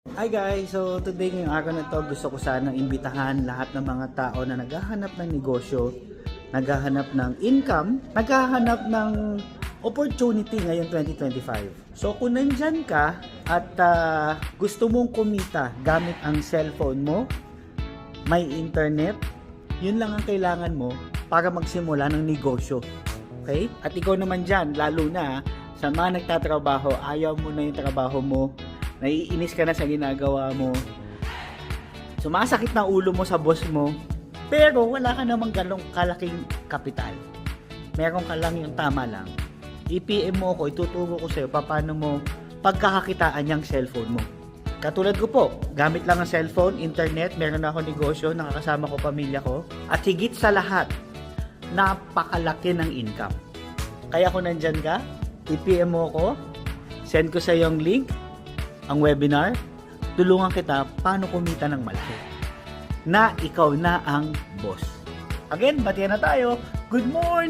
Hi guys! So today ngayong araw na to gusto ko sanang imbitahan lahat ng mga tao na naghahanap ng negosyo, naghahanap ng income, naghahanap ng opportunity ngayong 2025. So kung nandyan ka at gusto mong kumita gamit ang cellphone mo, may internet, yun lang ang kailangan mo para magsimula ng negosyo. Okay? At ikaw naman dyan, lalo na sa mga nagtatrabaho, ayaw mo na yung trabaho mo, naiinis ka na sa ginagawa mo, sumasakit na ulo mo sa boss mo, pero wala ka namang ganong kalaking kapital. Meron ka lang yung tama lang. I-PM mo ako, ituturo ko sa'yo paano mo pagkakakitaan yung cellphone mo. Katulad ko po, gamit lang ang cellphone, internet, meron na ako negosyo, nakakasama ko pamilya ko, at higit sa lahat, napakalaki ng income. Kaya kung nandyan ka, i-PM mo ako, send ko sa yung link, ang webinar, tulungan kita paano kumita ng malaki. Na ikaw na ang boss. Again, batiyan na tayo. Good morning!